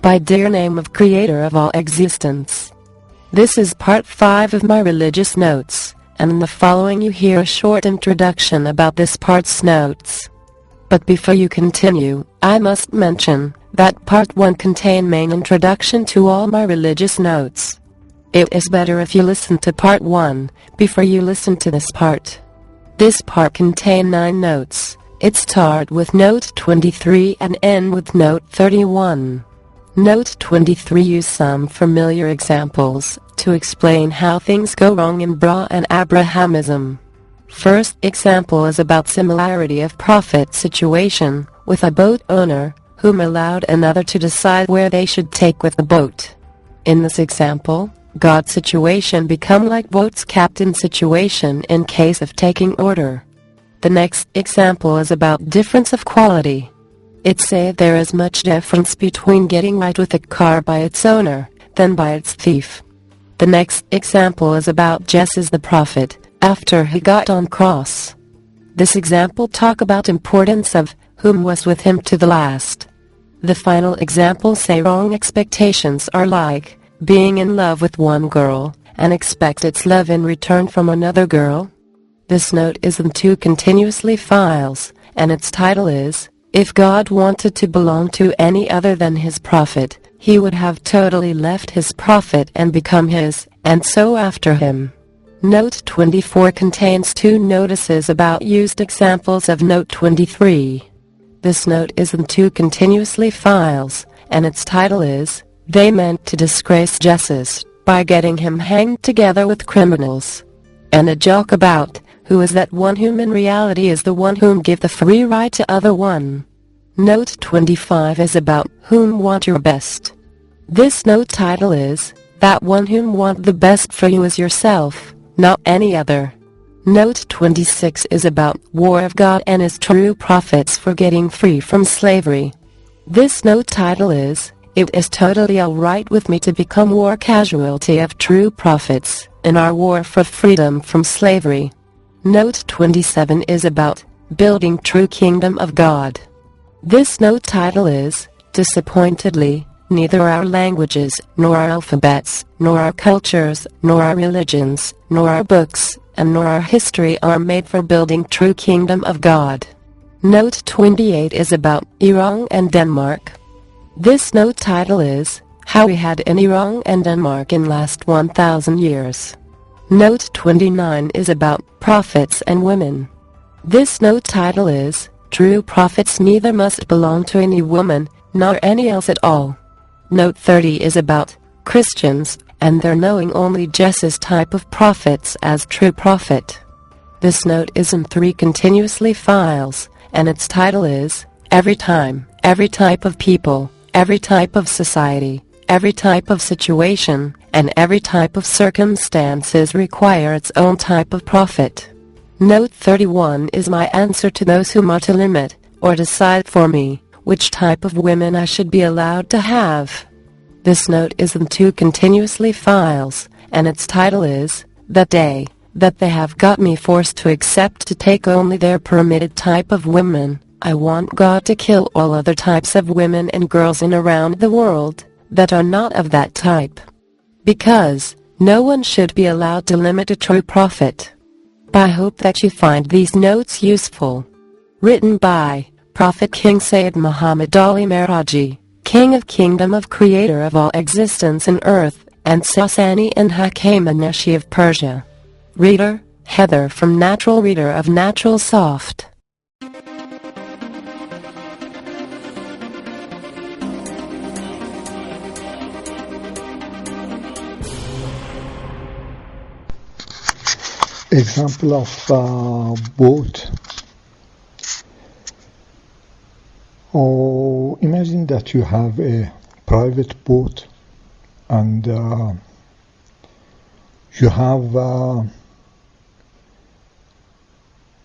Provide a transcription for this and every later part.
by dear name of Creator of all existence. This is part 5 of my religious notes, and in the following you hear a short introduction about this part's notes. But before you continue, I must mention that part 1 contained main introduction to all my religious notes. It is better if you listen to part 1 before you listen to this part. This part contained 9 notes. It started with note 23 and ended with note 31. Note 23 used some familiar examples to explain how things go wrong in Bra and Abrahamism. First example is about similarity of prophet situation with a boat owner whom allowed another to decide where they should take with the boat. In this example, God's situation become like boat's captain situation in case of taking order. The next example is about difference of quality. It say there is much difference between getting right with a car by its owner than by its thief. The next example is about Jesus the prophet after he got on cross. This example talk about importance of whom was with him to the last. The final example say wrong expectations are like being in love with one girl and expect its love in return from another girl. This note is in 2 continuously files, and its title is, If God wanted to belong to any other than his prophet, he would have totally left his prophet and become his, and so after him. Note 24 contains 2 notices about used examples of note 23. This note is in 2 continuously files, and its title is, They meant to disgrace Jesus by getting him hanged together with criminals. And a joke about, who is that one whom in reality is the one whom give the free ride to other one. Note 25 is about whom want your best. This note title is, That one whom want the best for you is yourself, not any other. Note 26 is about war of God and his true prophets for getting free from slavery. This note title is, It is totally alright with me to become war casualty of true prophets in our war for freedom from slavery. Note 27 is about building true kingdom of God. This note title is, Disappointedly, neither our languages, nor our alphabets, nor our cultures, nor our religions, nor our books, and nor our history are made for building true kingdom of God. Note 28 is about Iran and Denmark. This note title is, How we had in Iran and Denmark in last 1,000 years. Note 29 is about prophets and women. This note title is, True prophets neither must belong to any woman, nor any else at all. Note 30 is about Christians, and their knowing only Jesus type of prophets as true prophet. This note is in 3 continuously files, and its title is, Every time, every type of people, every type of society, every type of situation, and every type of circumstances require its own type of prophet. Note 31 is my answer to those who want to limit, or decide for me, which type of women I should be allowed to have. This note is in 2 continuously files, and its title is, That Day, that they have got me forced to accept to take only their permitted type of women. I want God to kill all other types of women and girls in around the world that are not of that type. Because no one should be allowed to limit a true prophet. I hope that you find these notes useful. Written by Prophet King Sayyid Muhammad Ali Miraji, King of Kingdom of Creator of all existence in earth, and Sasani and Hakim Aneshi of Persia. Reader, Heather from Natural Reader of Natural Soft. Example of boat. Or imagine that you have a private boat and you have one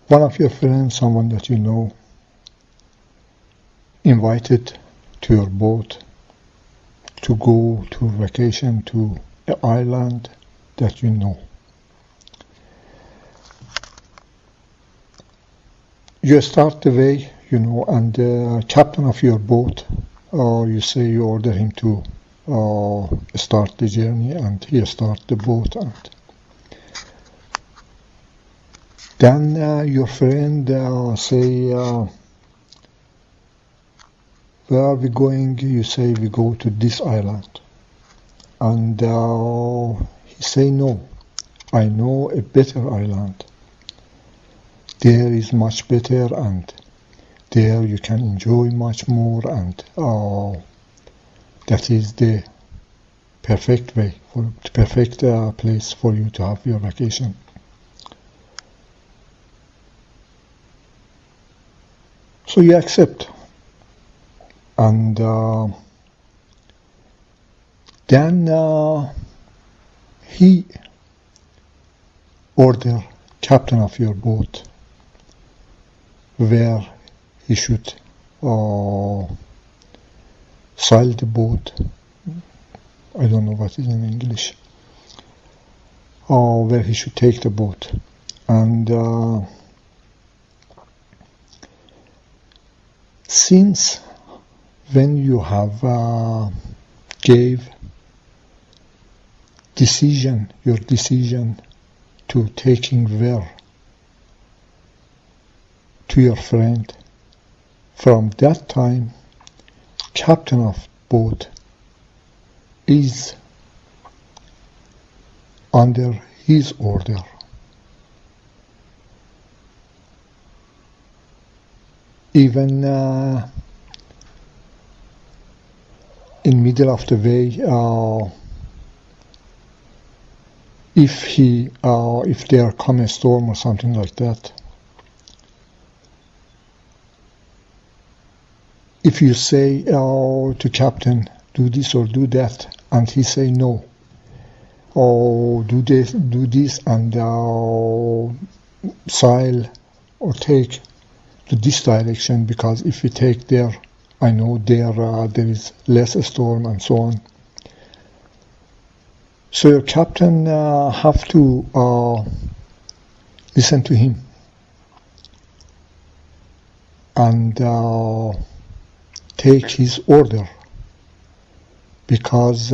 of your friends, someone that you know, invited to your boat to go to vacation to an island that you know. You start the way, and the captain of your boat or you say you order him to start the journey, and he start the boat, and then your friend say, where are we going? You say we go to this island, and he say no, I know a better island. There is much better, and there you can enjoy much more, and that is the perfect way, for the perfect place for you to have your vacation. So you accept, and then he order captain of your boat where he should sail the boat. I don't know what is in English. Where he should take the boat. And since when you have gave your decision to taking where to your friend, from that time captain of boat is under his order. Even in middle of the way, if there come a storm or something like that, if you say to captain, do this or do that, and he say no, or do this and sail or take to this direction, because if we take there, I know there is less storm and so on. So your captain have to listen to him and take his order, because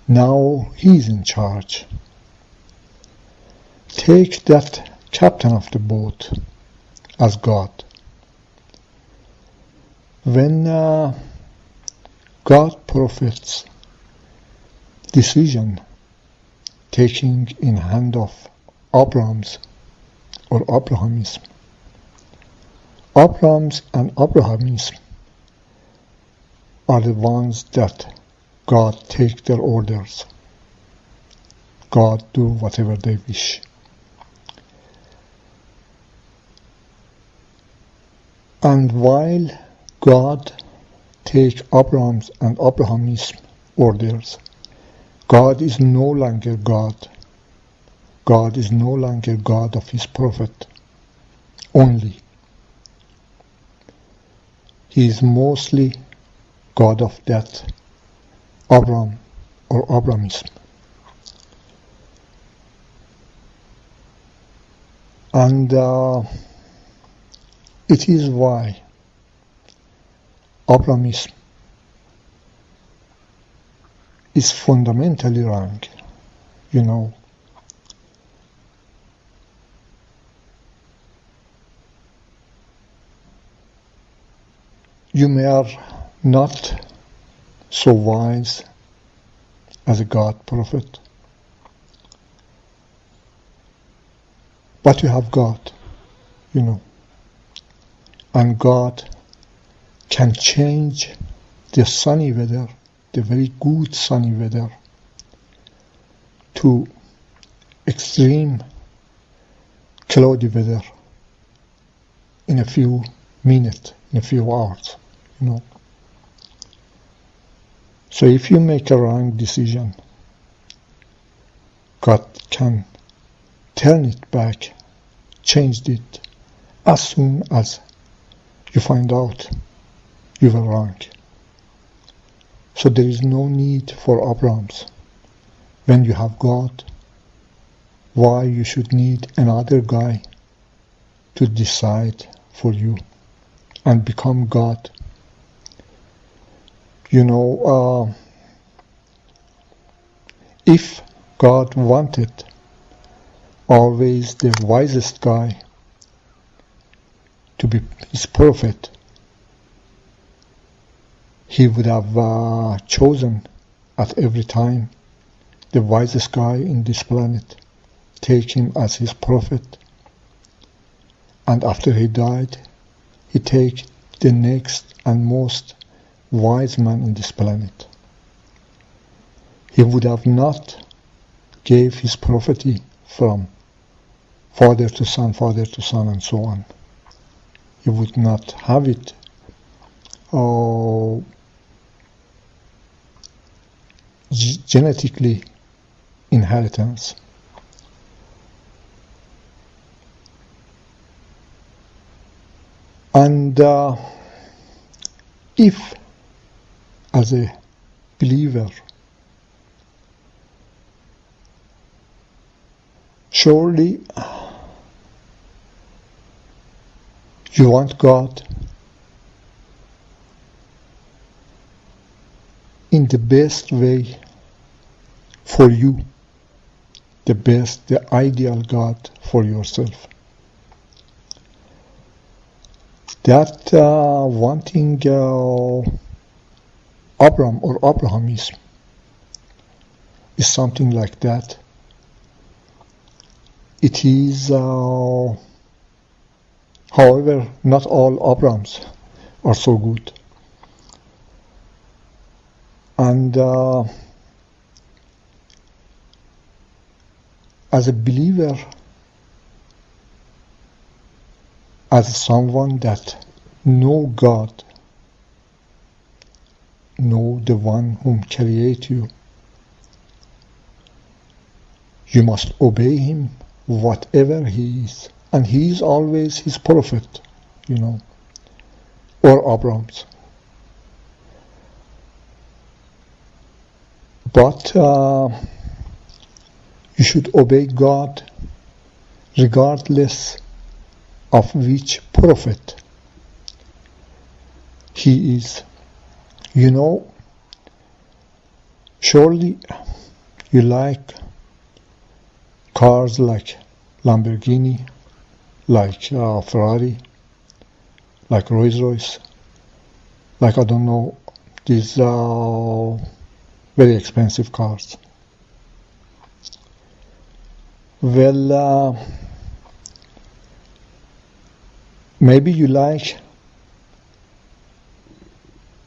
now he's in charge. Take that captain of the boat as God. When God prophets decision taking in hand of Abrahams or Abrahamism, Abrahams and Abrahamism are the ones that God take their orders. God do whatever they wish. And while God take Abrahams and Abrahamism orders, God is no longer God. God is no longer God of his prophet only. He is mostly God of that Abraham or Abrahamism. And it is why Abrahamism is fundamentally wrong, you know. You may are not so wise as a God prophet, but you have God, you know, and God can change the sunny weather, the very good sunny weather, to extreme cloudy weather in a few minutes, in a few hours, you know. So if you make a wrong decision, God can turn it back, change it as soon as you find out you were wrong. So there is no need for Abrahams. When you have God, why you should need another guy to decide for you and become God If God wanted always the wisest guy to be his prophet, he would have chosen at every time the wisest guy in this planet, take him as his prophet, and after he died, he take the next and most wise man in this planet. He would have not gave his prophecy from father to son, and so on. He would not have it genetically inheritance. And if, as a believer, surely you want God in the best way for you, the ideal God for yourself. That wanting Abraham or Abrahamism is something like that. It is, however, not all Abrahams are so good. And as a believer, as someone that know God, know the one whom create you, you must obey him whatever he is. And he is always his prophet, or Abraham's. But you should obey God regardless of which prophet he is. Surely you like cars like Lamborghini, like Ferrari, like Rolls-Royce, like I don't know, these very expensive cars. Well, maybe you like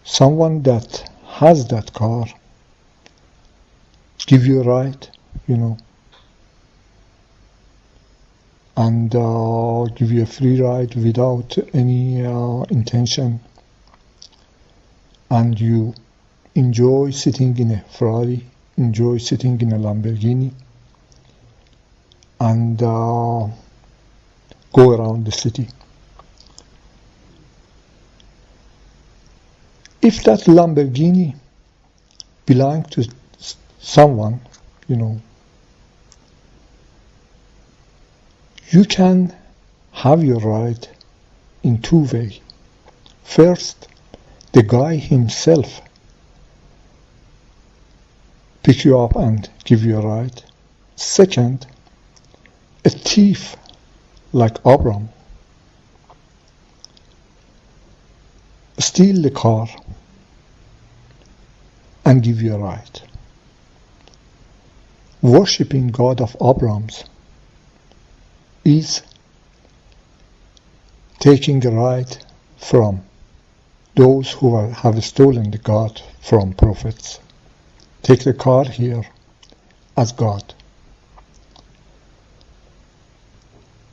someone that has that car, give you a ride, and give you a free ride without any intention, and you enjoy sitting in a Ferrari, enjoy sitting in a Lamborghini, and go around the city. If that Lamborghini belongs to someone, you can have your ride in two ways. First, the guy himself pick you up and give you a ride. Second, a thief like Abraham steal the car and give you a ride. Worshipping God of Abraham's is taking a ride from those who have stolen the God from prophets. Take the car here as God.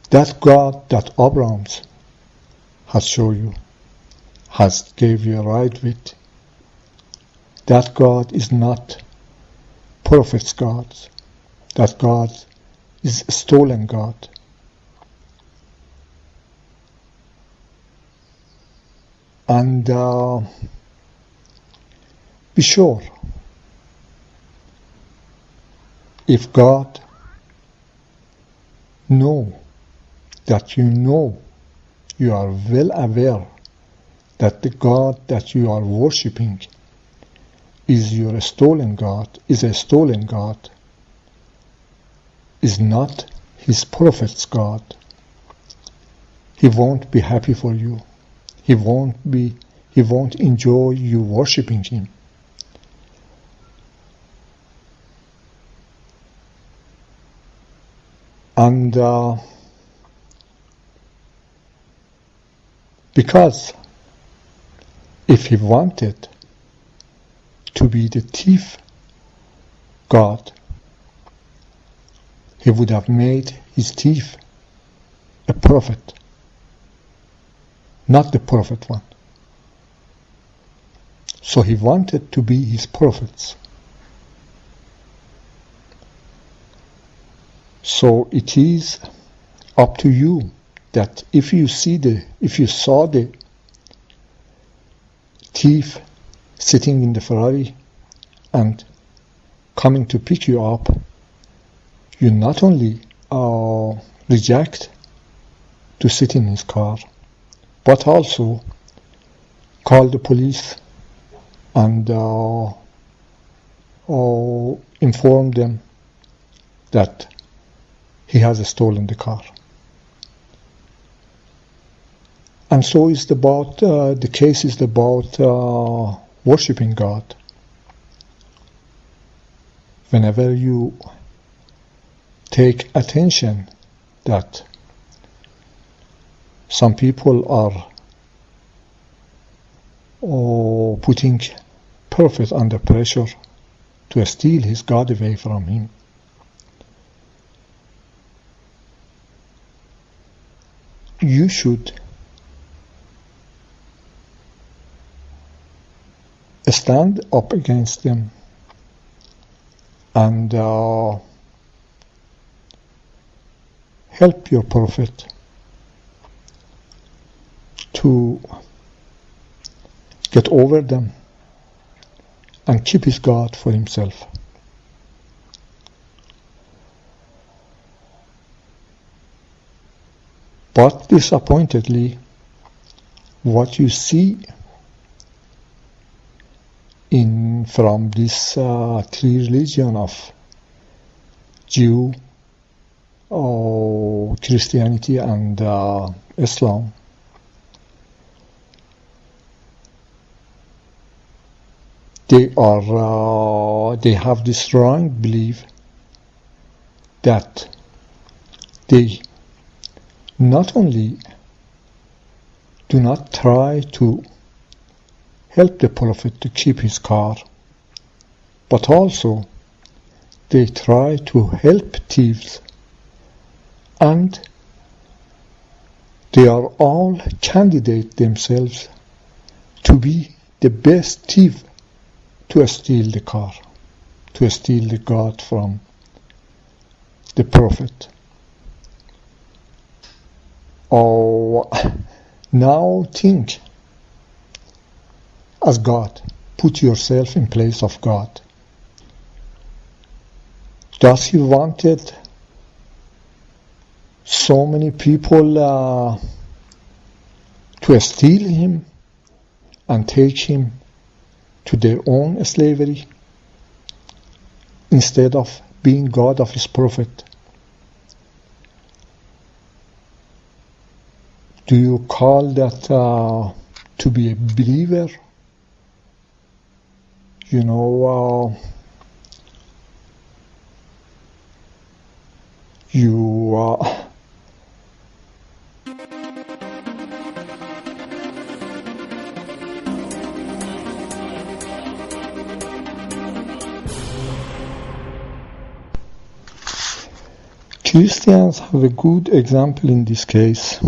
That God that Abraham has shown you, has gave you a ride with, that God is not prophet's God. That God is a stolen God. And be sure, if God know that you are well aware that the God that you are worshipping is a stolen God, is not his prophet's God. He won't be happy for you. He won't enjoy you worshipping him. And because if he wanted to be the thief God, he would have made his thief a prophet, not the prophet one. So he wanted to be his prophets. So it is up to you that if you saw the thief sitting in the Ferrari and coming to pick you up, you not only reject to sit in his car, but also call the police and inform them that he has stolen the car. And so is about the case is about worshipping God. Whenever you take attention that some people are putting prophet under pressure to steal his God away from him, you should stand up against them and help your prophet to get over them and keep his God for himself. But disappointedly, what you see from this three religion of Jew, Christianity and Islam, they have this wrong belief that they not only do not try to help the prophet to keep his car, but also they try to help thieves, and they are all candidate themselves to be the best thief to steal the car, to steal the God from the prophet. Oh, now think as God. Put yourself in place of God. Does he wanted so many people to steal him and take him to their own slavery instead of being God of his prophet? Do you call that to be a believer? You know, Christians have a good example in this case.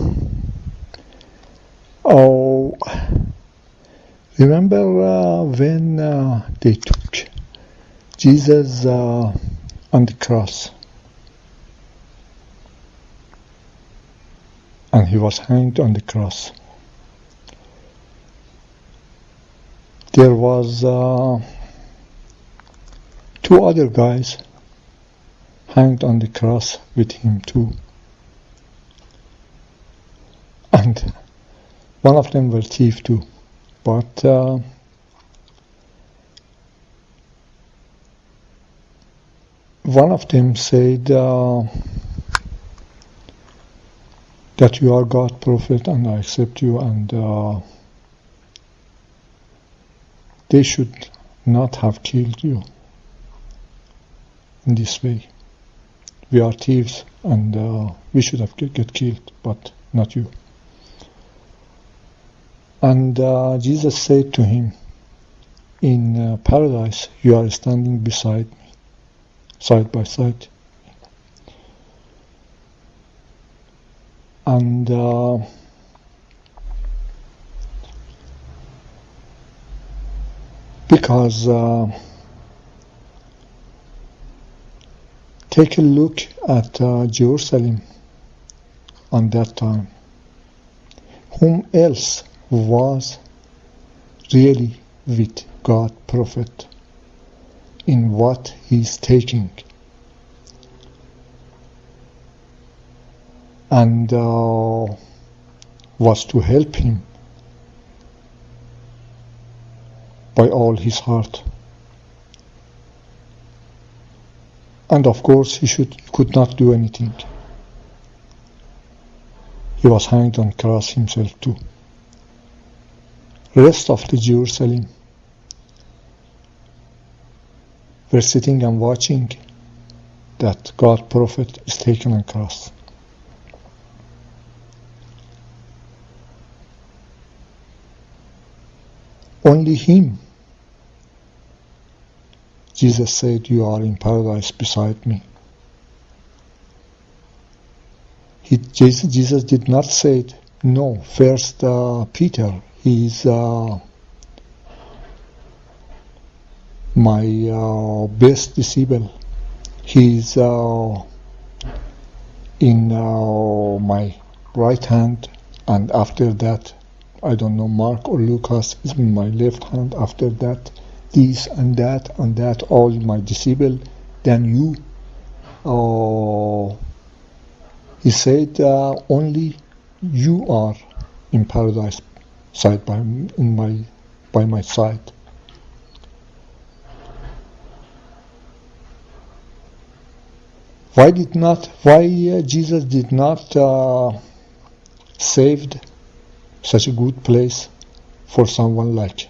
Oh, remember when they took Jesus on the cross and he was hanged on the cross. There was two other guys hanged on the cross with him too, and one of them were thief too. But one of them said that you are God prophet and I accept you, and they should not have killed you in this way. We are thieves and we should have get killed, but not you. And Jesus said to him, in paradise you are standing beside me, side by side. And because take a look at Jerusalem on that time. Whom else was really with God prophet in what he's taking? And was to help him by all his heart. And of course he could not do anything. He was hanged on cross himself too. Rest of the Jerusalem were sitting and watching that God prophet is taken on cross. Only him, Jesus said, you are in paradise beside me. Jesus did not say, no, first Peter, he is my best disciple. He is in my right hand, and after that, I don't know, Mark or Lucas is in my left hand. After that, this and that, all my disciple. Then you. He said, only you are in paradise, by my side. Why Jesus did not saved such a good place for someone like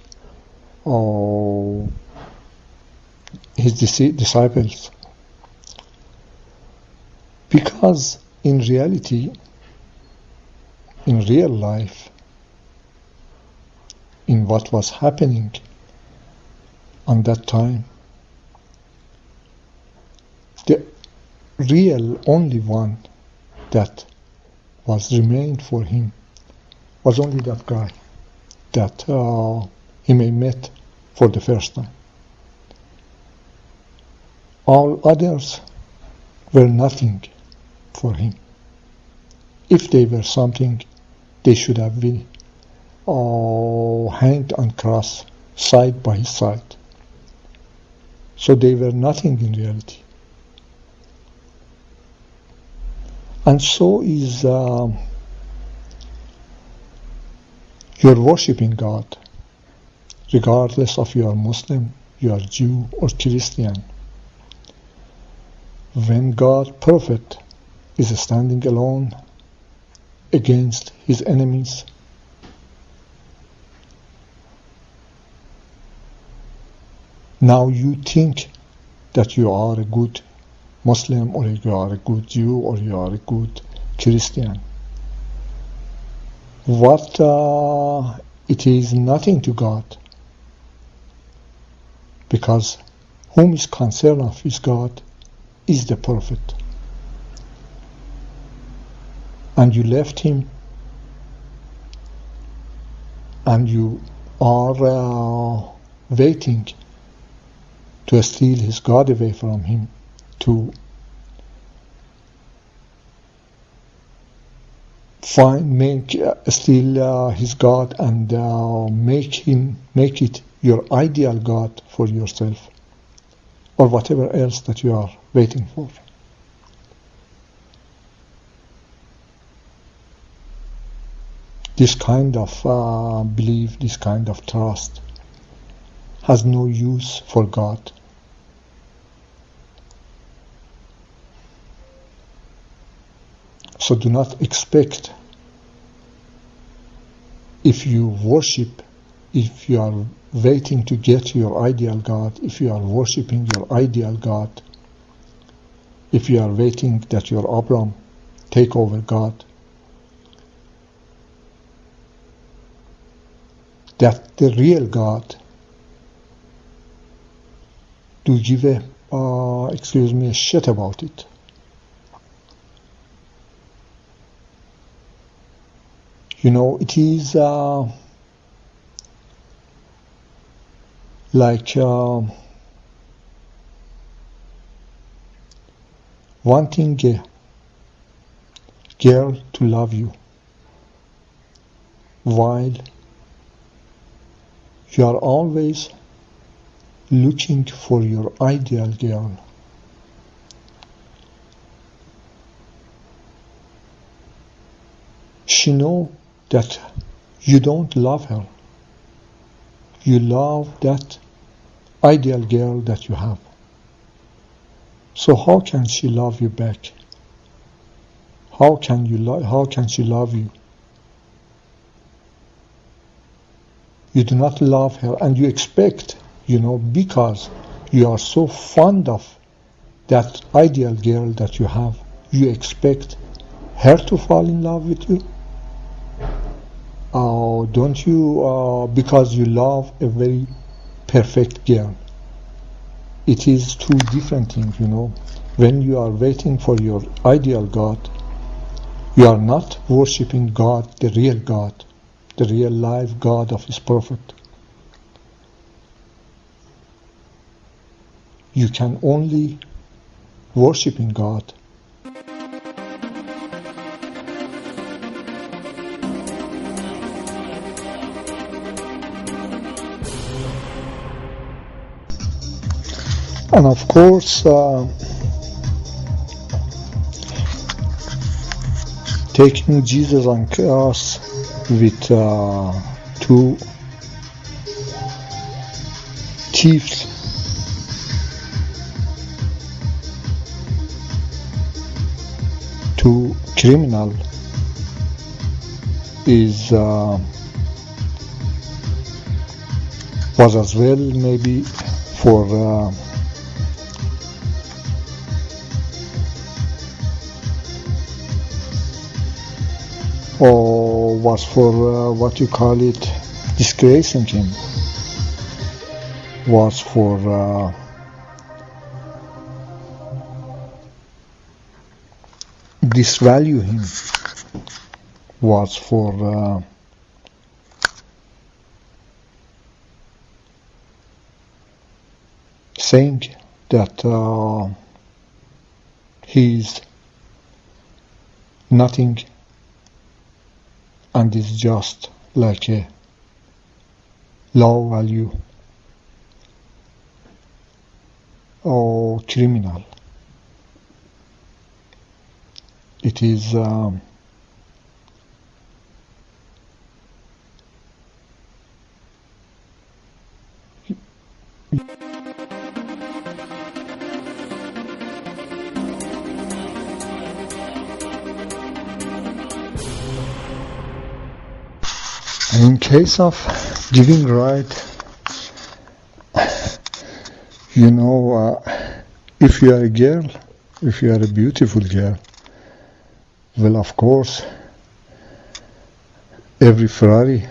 his disciples? Because in reality, in real life, in what was happening on that time, the real only one that was remained for him was only that guy that he may met for the first time. All others were nothing for him. If they were something, they should have been hanged on cross side by side. So they were nothing in reality. And so is you're worshipping God, regardless of you are Muslim, you are Jew or Christian. When God prophet is standing alone against his enemies, now you think that you are a good Muslim, or you are a good Jew, or you are a good Christian. What it is nothing to God, because whom is concerned of his God is the prophet, and you left him, and you are waiting to steal his God away from him, to steal his God and make it your ideal God for yourself, or whatever else that you are waiting for. This kind of belief, this kind of trust has no use for God. So do not expect, if you worship, if you are waiting to get your ideal God, if you are worshipping your ideal God, if you are waiting that your Abraham take over God, that the real God do give a shit about it. You know, it is like wanting a girl to love you while you are always looking for your ideal girl. She knows that you don't love her. You love that ideal girl that you have. So how can she love you back? How can she love you? You do not love her, and you expect, because you are so fond of that ideal girl that you have, you expect her to fall in love with you? Don't you, because you love a very perfect girl? It is two different things, When you are waiting for your ideal God, you are not worshipping God, the real life God of His Prophet. You can only worship in God. And of course, taking Jesus on cross with two thieves, two criminal, was as well maybe for or was for what you call it, disgracing him, was for disvalue him, was for saying that he's nothing and is just like a low value or criminal. It is in case of giving right, if you are a girl, if you are a beautiful girl, well, of course, every Ferrari,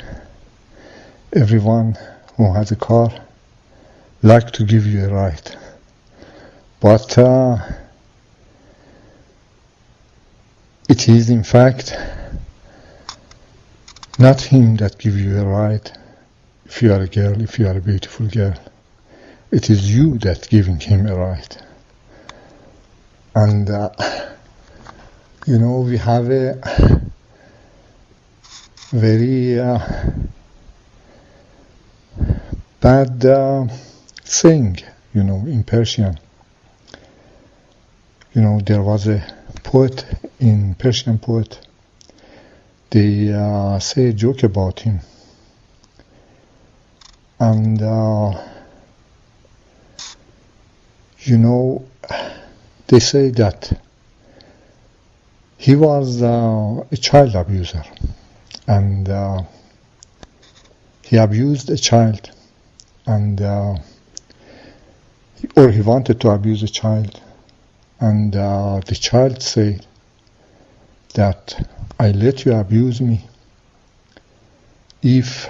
everyone who has a car, like to give you a ride. But it is in fact not him that gives you a ride. If you are a girl, if you are a beautiful girl, it is you that giving him a ride. And we have a very bad saying, in Persian. There was a poet, in Persian poet, they say a joke about him. And, they say that He was a child abuser, and he abused a child, and or he wanted to abuse a child, and the child said that I let you abuse me if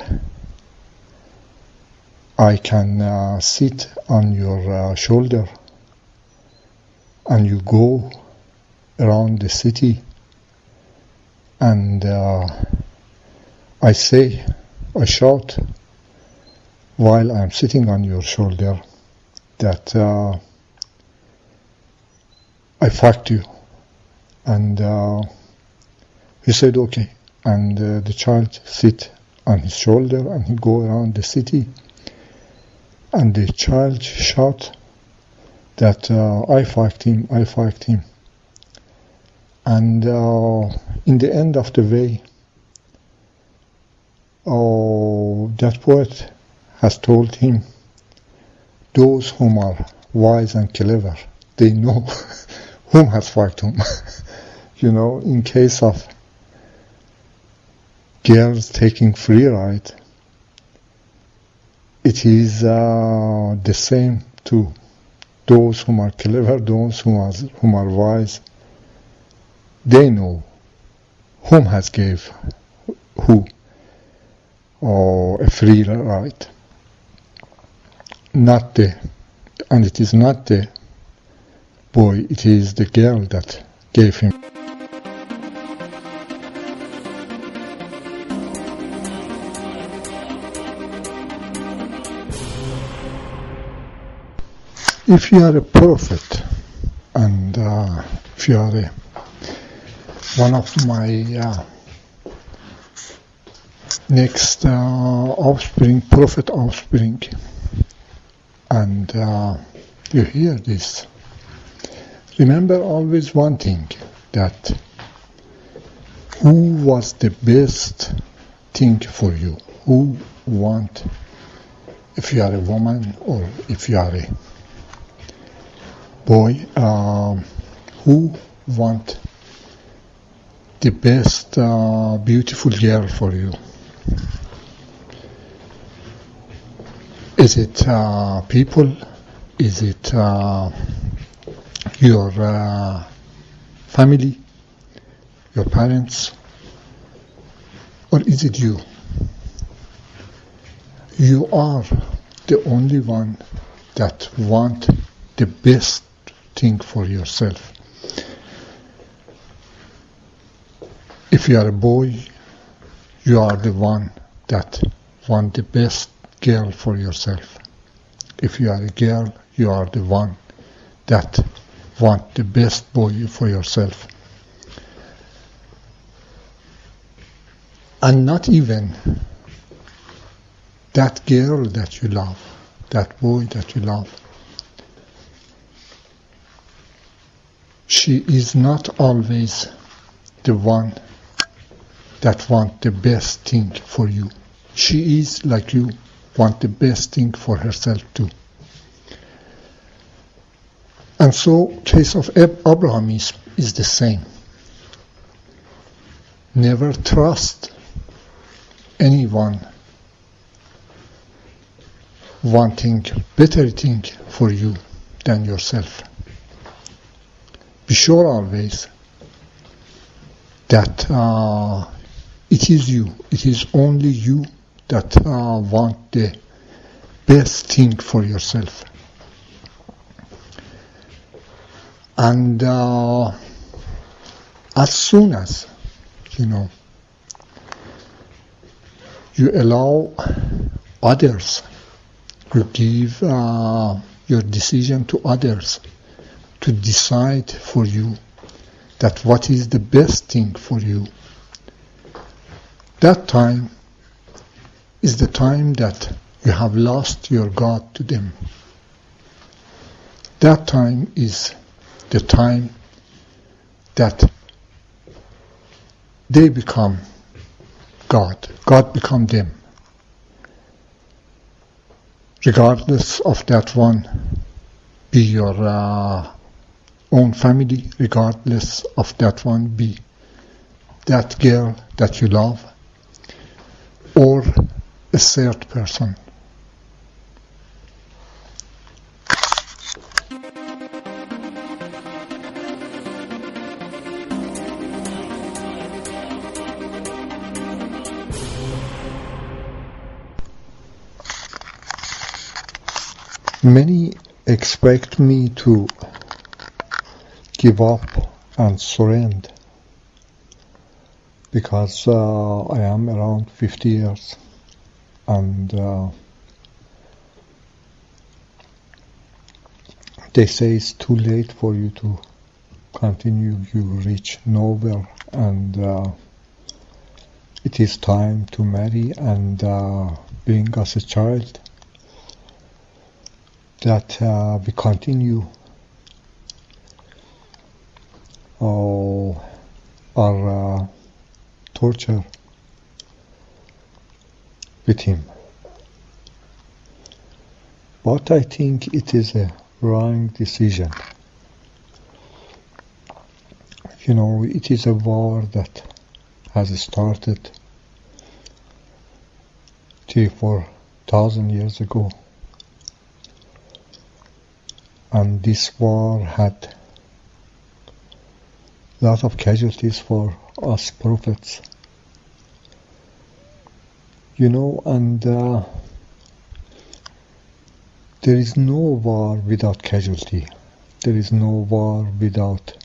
I can sit on your shoulder and you go around the city and I shout while I'm sitting on your shoulder that I fucked you. And he said okay, and the child sit on his shoulder and he go around the city and the child shout that I fucked him. And in the end of the way, that poet has told him, those whom are wise and clever, they know whom has fucked whom. You know, in case of girls taking free ride, it is the same to those whom are clever, those whom are wise. They know whom has gave who a free ride. And it is not the boy, it is the girl that gave him. If you are a prophet, and if you are one of my next offspring, prophet offspring, and you hear this, remember always one thing, that who was the best thing for you? Who want, if you are a woman or if you are a boy, who want the best beautiful girl for you? Is it people? Is it your family, your parents, or is it you? You are the only one that want the best thing for yourself. If you are a boy, you are the one that want the best girl for yourself. If you are a girl, you are the one that want the best boy for yourself. And not even that girl that you love, that boy that you love, she is not always the one that want the best thing for you. She is, like you, want the best thing for herself too. And so, case of Abrahamism is the same. Never trust anyone wanting better thing for you than yourself. Be sure always that it is you, it is only you that want the best thing for yourself. And as soon as, you allow others, you give your decision to others to decide for you that what is the best thing for you, that time is the time that you have lost your God to them. That time is the time that they become God. God become them. Regardless of that one be your own family, regardless of that one be that girl that you love, or a third person. Many expect me to give up and surrender because I am around 50 years and they say it's too late for you to continue, you reach nowhere, and it is time to marry and bring us a child, that we continue our torture with him. But I think it is a wrong decision. You know, it is a war that has started 3,000-4,000 years ago. And this war had a lot of casualties for us prophets. You know, and there is no war without casualty. There is no war without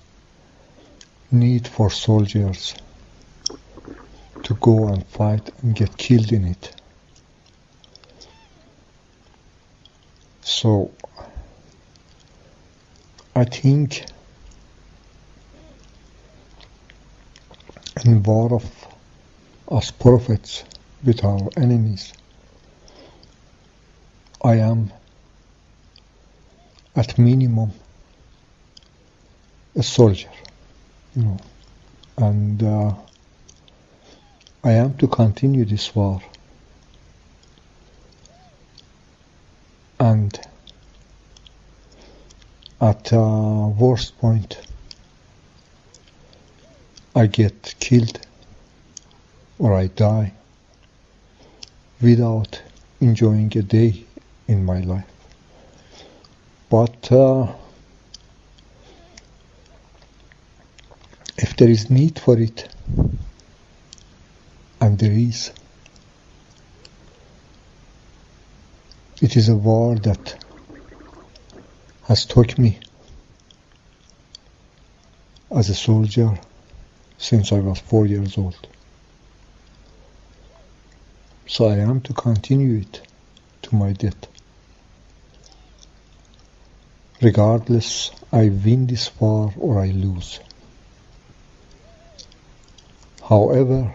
need for soldiers to go and fight and get killed in it. So I think in war of us prophets with our enemies, I am at minimum a soldier, you know, and I am to continue this war, and at worst point I get killed or I die without enjoying a day in my life. But if there is need for it, and there is, it is a war that has taught me as a soldier since I was 4 years old. So I am to continue it to my death. Regardless, I win this war or I lose. However,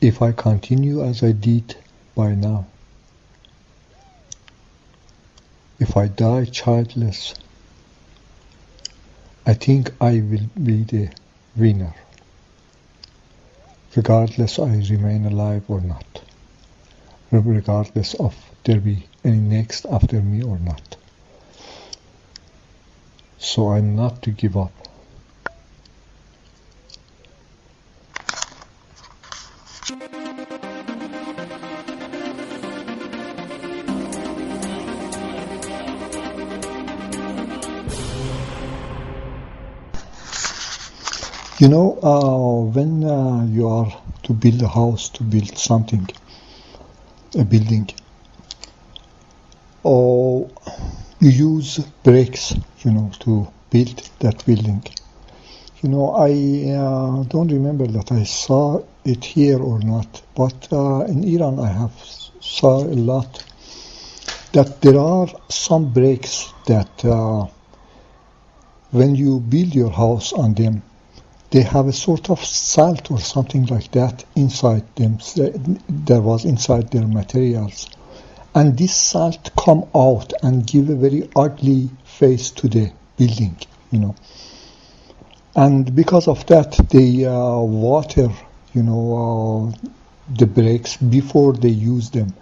if I continue as I did by now, if I die childless, I think I will be the winner, regardless I remain alive or not, regardless of there be any next after me or not. So I'm not to give up. You know, when you are to build a house, to build something, a building, or you use bricks, you know, to build that building. You know, I don't remember that I saw it here or not, but in Iran I have saw a lot that there are some bricks that when you build your house on them, they have a sort of salt or something like that inside them. There was inside their materials. And this salt come out and give a very ugly face to the building, you know. And because of that, they water, you know, the bricks before they use them.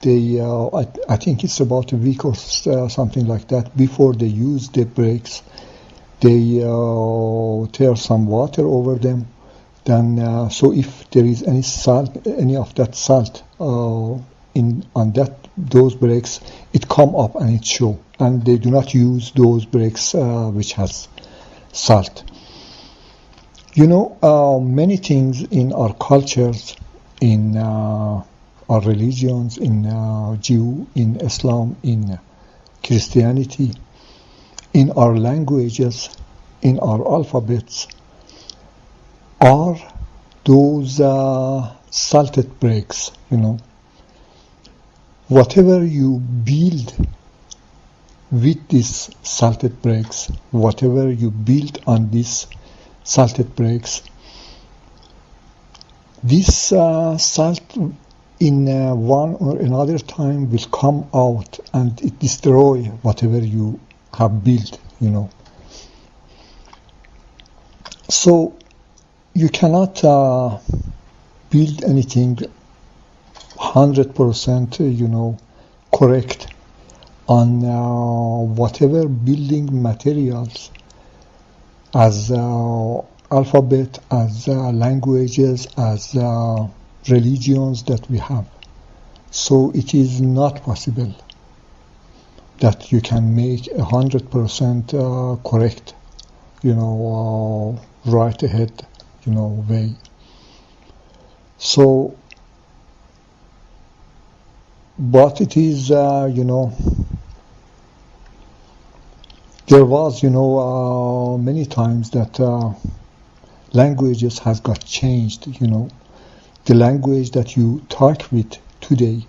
They, I think it's about a week or something like that before they use the bricks. they tear some water over them. Then, so if there is any salt, any of that salt on those bricks, it come up and it show. And they do not use those bricks which has salt. You know, many things in our cultures, in our religions, in Jew, in Islam, in Christianity, in our languages, in our alphabets, are those salted bricks, you know. Whatever you build with these salted bricks, whatever you build on these salted bricks, this salt in one or another time will come out and it destroy whatever you have built, you know. So you cannot build anything 100%, you know, correct on whatever building materials as alphabet, as languages, as religions that we have. So it is not possible that you can make 100% correct, you know, right ahead, you know, way. So, but it is, you know, there was, you know, many times that languages has got changed, you know. The language that you talk with today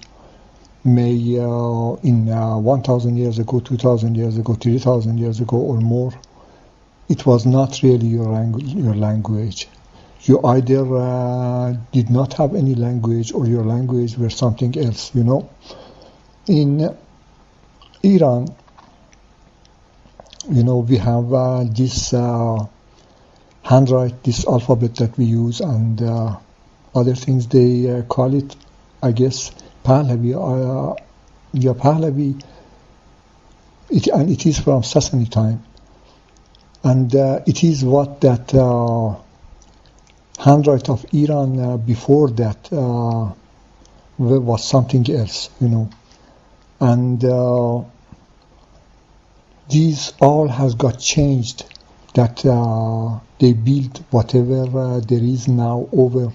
may in 1,000 years ago, 2,000 years ago, 3,000 years ago or more, it was not really your language. You either did not have any language or your language were something else, you know. In Iran, you know, we have this handwrite, this alphabet that we use, and other things they call it, I guess, Pahlavi. Yeah, Pahlavi, and it is from Sasani time. And it is what that handwrite of Iran before that was something else, you know. And these all has got changed, that they built whatever there is now over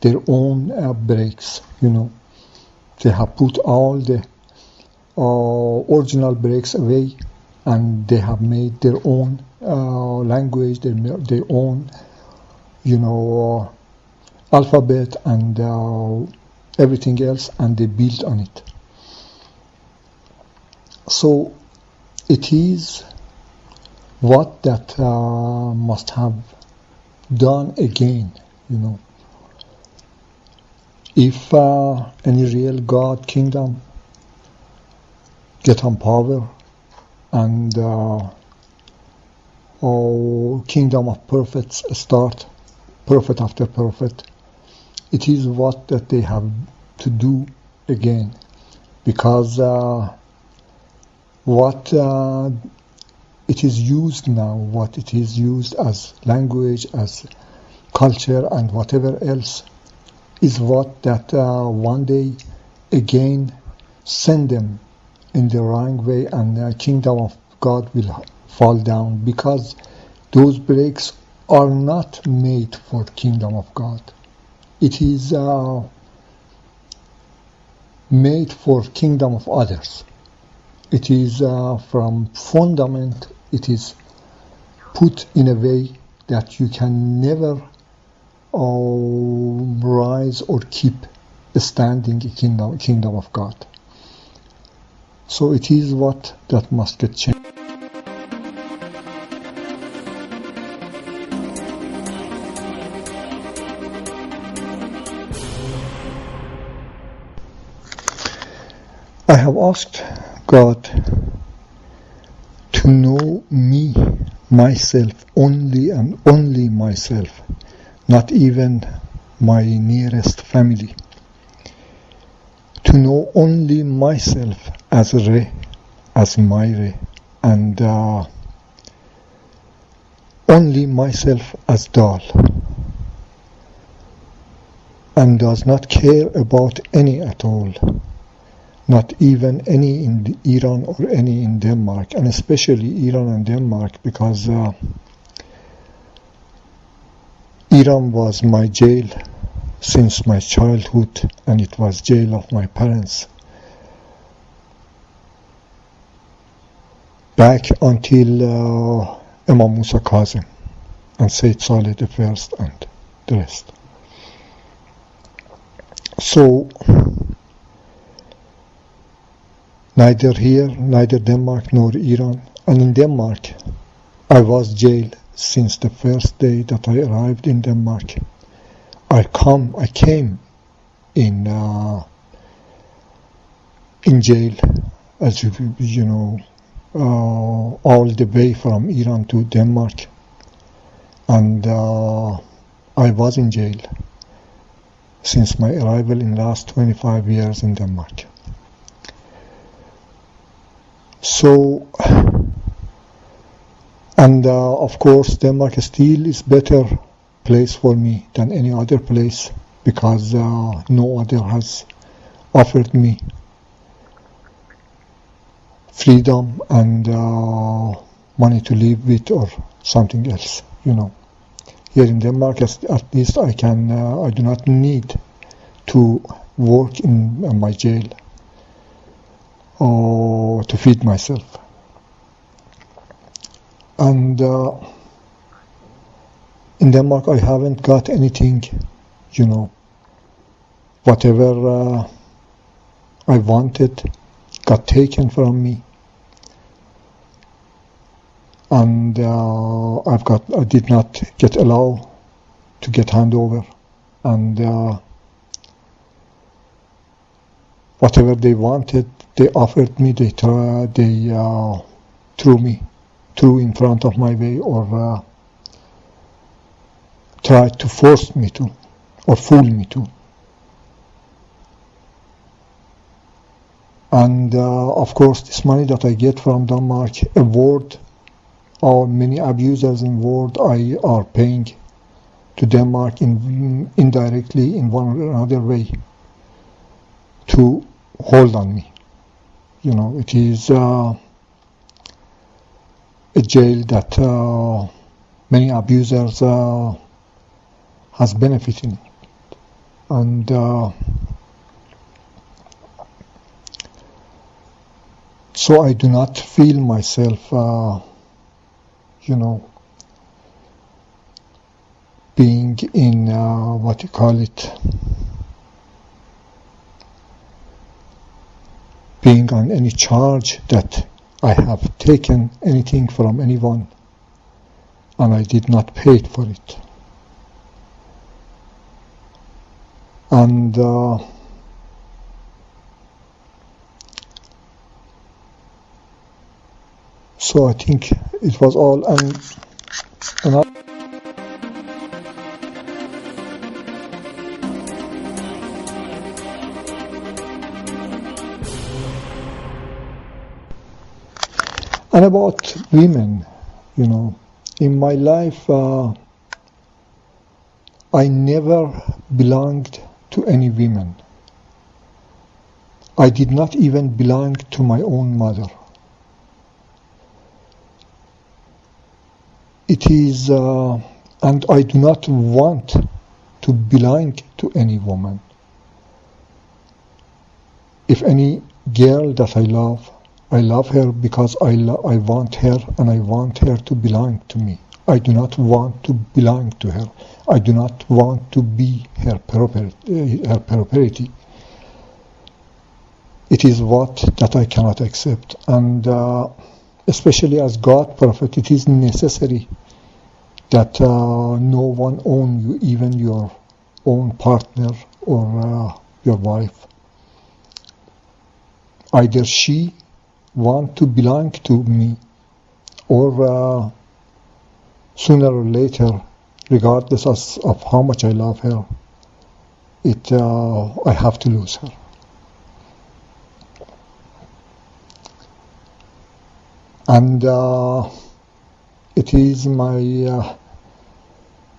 their own breaks, you know. They have put all the original breaks away, and they have made their own language, their own, you know, alphabet and everything else, and they built on it. So it is what that must have done again, you know. If any real God kingdom get on power, and kingdom of prophets start, prophet after prophet, it is what that they have to do again, because what it is used now, what it is used as language, as culture, and whatever else, is what that one day again send them in the wrong way, and the kingdom of God will fall down, because those breaks are not made for kingdom of God. It is made for kingdom of others. It is from fundament, it is put in a way that you can never rise or keep standing in kingdom of God. So it is what that must get changed. I have asked God to know me, myself, only and only myself, not even my nearest family. To know only myself as Re, as my Re, and only myself as doll, and does not care about any at all, not even any in Iran or any in Denmark, and especially Iran and Denmark, because Iran was my jail since my childhood, and it was jail of my parents back until Imam Musa Kazim and Sayyid Saleh the First and the rest. So neither here, neither Denmark nor Iran. And in Denmark, I was jailed since the first day that I arrived in Denmark. I came in jail, as you know, all the way from Iran to Denmark, and I was in jail since my arrival in the last 25 years in Denmark. So, and of course Denmark still is better place for me than any other place, because no other has offered me freedom and money to live with or something else, you know. Here in Denmark, at least I do not need to work in my jail or to feed myself. And in Denmark I haven't got anything, you know. Whatever I wanted got taken from me. And I did not get allowed to get handover, and whatever they wanted, they offered me. They threw in front of my way, or tried to force me to, or fool me to. And of course, this money that I get from Denmark, a word, or many abusers in world are paying to Denmark indirectly in one or another way to hold on me. You know, it is a jail that many abusers has benefited, and so I do not feel myself you know, being in what you call it, being on any charge that I have taken anything from anyone and I did not pay for it. And so I think it was all, and about women, you know, in my life I never belonged to any women. I did not even belong to my own mother. It is, and I do not want to belong to any woman. If any girl that I love her because I want her, and I want her to belong to me. I do not want to belong to her. I do not want to be her property. It is what that I cannot accept, and especially as God prophet, it is necessary that no one own you, even your own partner or your wife. Either she want to belong to me, or sooner or later, regardless of how much I love her, I have to lose her. And it is my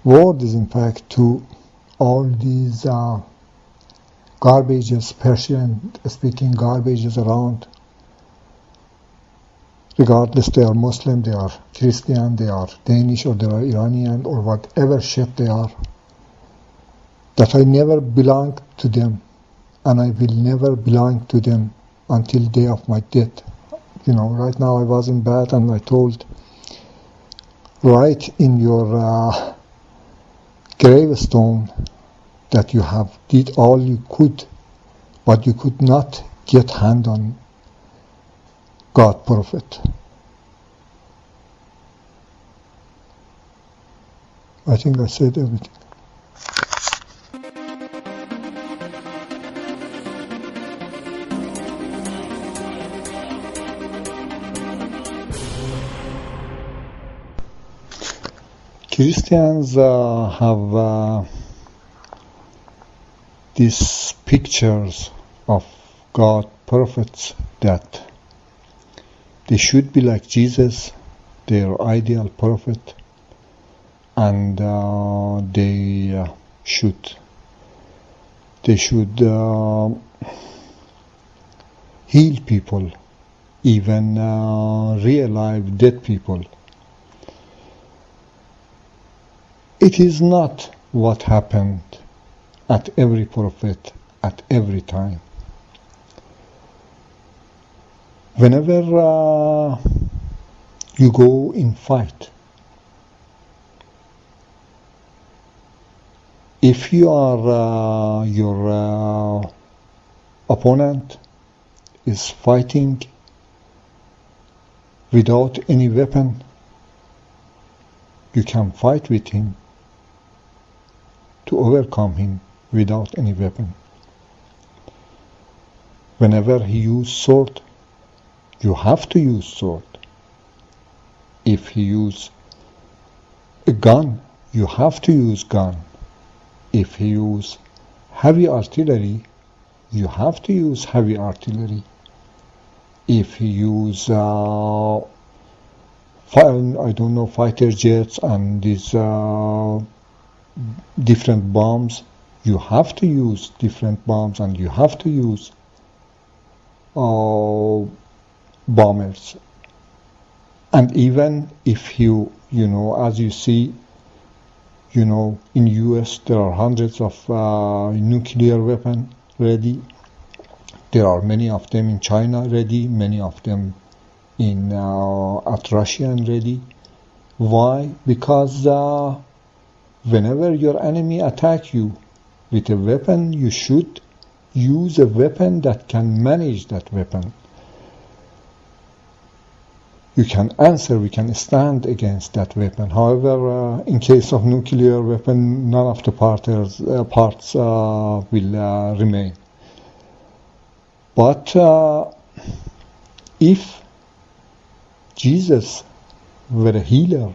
word is in fact to all these garbages, Persian-speaking garbages around, regardless they are Muslim, they are Christian, they are Danish, or they are Iranian, or whatever shit they are, that I never belonged to them, and I will never belong to them until the day of my death. You know, right now I was in bed and I told, write in your gravestone that you have did all you could, but you could not get hand on God prophet. I think I said everything. Christians have these pictures of God prophets that they should be like Jesus, their ideal prophet, and they should heal people, even real life dead people. It is not what happened at every prophet at every time. Whenever you go in fight, if you are your opponent is fighting without any weapon, you can fight with him to overcome him without any weapon. Whenever he uses sword, you have to use sword. If he uses a gun, you have to use gun. If he uses heavy artillery, you have to use heavy artillery. If he uses fighter jets and these different bombs, you have to use different bombs, and you have to use bombers. And even if you as you see, in US there are hundreds of nuclear weapons ready. There are many of them in China ready, many of them at Russia ready. Why? Because whenever your enemy attacks you with a weapon, you should use a weapon that can manage that weapon. You can answer, we can stand against that weapon. However, in case of nuclear weapon, none of the parts will remain. But if Jesus were a healer,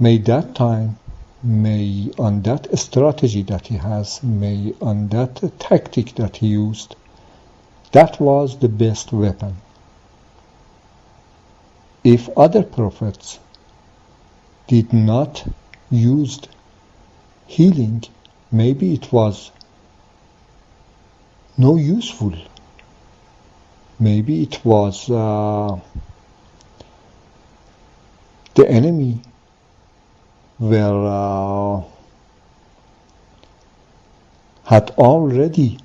may that time, may on that strategy that he has, may on that tactic that he used, that was the best weapon. If other prophets did not use healing, maybe it was no useful. Maybe it was the enemy had already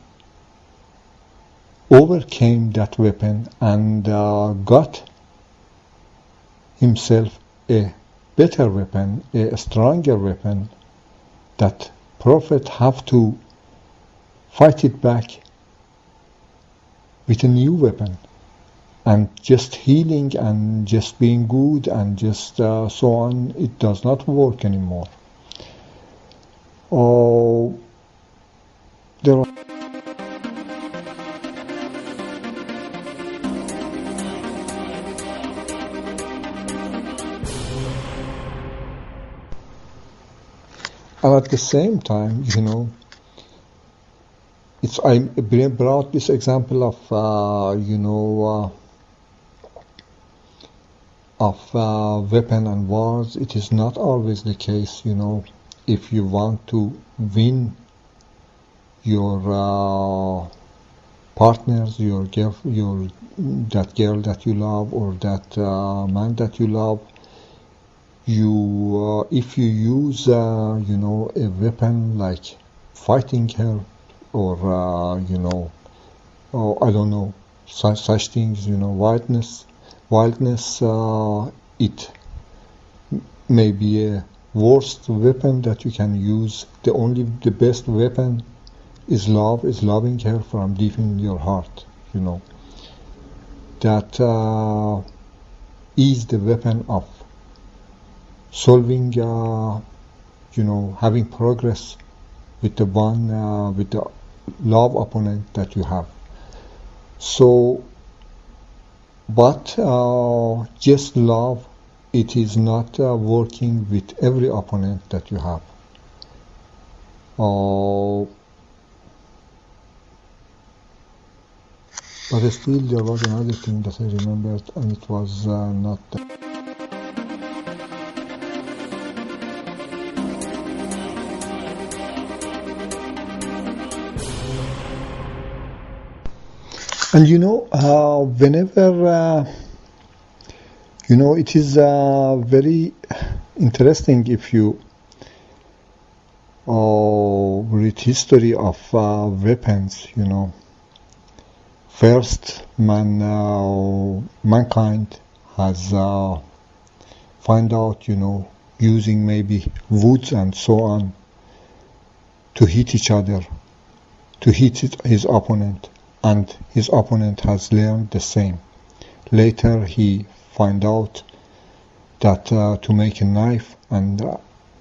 overcame that weapon and got himself a better weapon, a stronger weapon, that prophet have to fight it back with a new weapon. And just healing and just being good and just so on, it does not work anymore. There are and at the same time, I brought this example of, of weapon and wars, it is not always the case, if you want to win your partners, that girl that you love or that man that you love, if you use a weapon like fighting her or I don't know, such things, wildness, it may be a worst weapon that you can use. The best weapon is love, is loving her from deep in your heart, that is the weapon of solving, having progress with the love opponent that you have. So, but just love, it is not working with every opponent that you have. But still there was another thing that I remembered, and it was not that. And whenever, it is very interesting if you read history of weapons, First, mankind has found out, using maybe woods and so on to hit each other, to hit his opponent, and his opponent has learned the same. Later, he found out that to make a knife and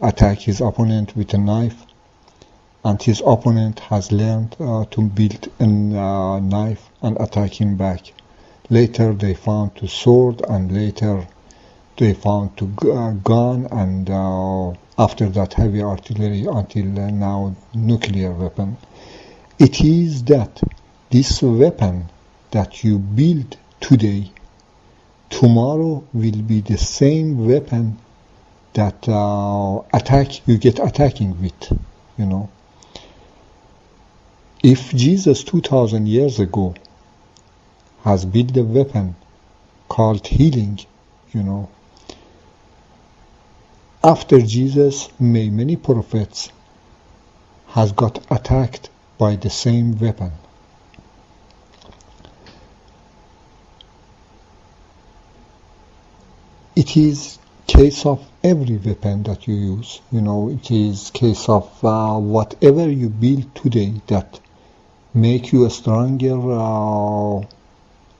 attack his opponent with a knife, and his opponent has learned to build a knife and attack him back. Later they found to sword, and later they found to gun, and after that heavy artillery, until now nuclear weapon. It is that this weapon that you build today, tomorrow will be the same weapon that you get attacking with, If Jesus 2000 years ago has built a weapon called healing, after Jesus, many prophets has got attacked by the same weapon. It is case of every weapon that you use, it is case of whatever you build today that make you stronger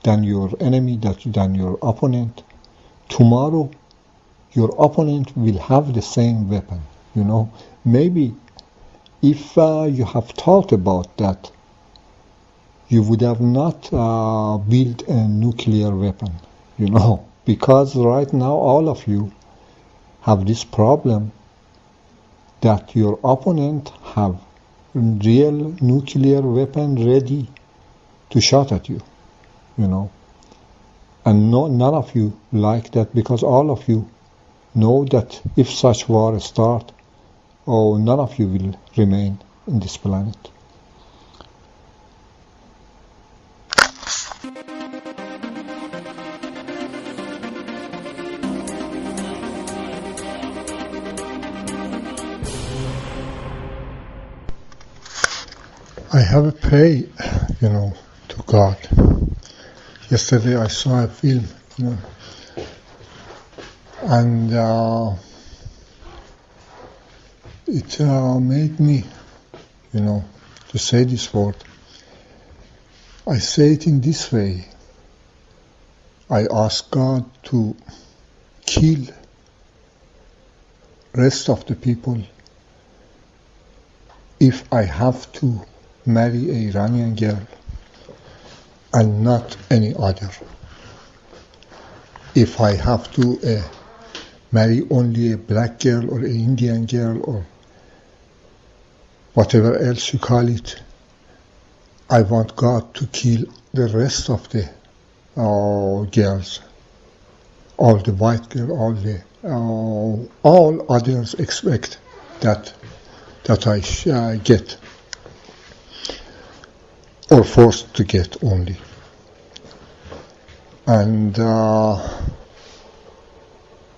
than your enemy, than your opponent. Tomorrow, your opponent will have the same weapon. Maybe if you have thought about that, you would have not built a nuclear weapon, because right now all of you have this problem that your opponent have real nuclear weapon ready to shot at you, and none of you like that, because all of you know that if such war start, none of you will remain in this planet. I have a pray, to God. Yesterday I saw a film, and it made me, to say this word. I say it in this way. I ask God to kill rest of the people if I have to marry an Iranian girl and not any other. If I have to marry only a black girl or an Indian girl or whatever else you call it, I want God to kill the rest of the girls. all the white girl, all others expect that I get, or forced to get only. And the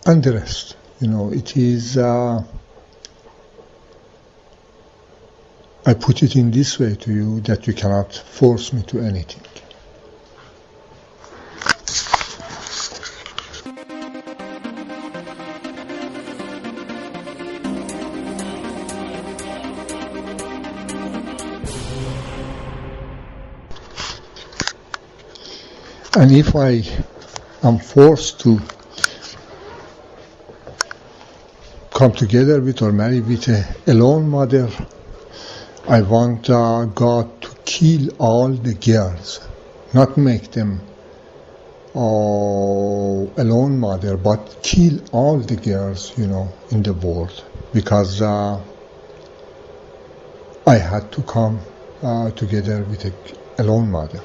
rest, it is, I put it in this way to you, that you cannot force me to anything. And if I am forced to come together with or marry with a alone mother, I want God to kill all the girls, not make them alone mother, but kill all the girls, in the world, because I had to come together with a alone mother.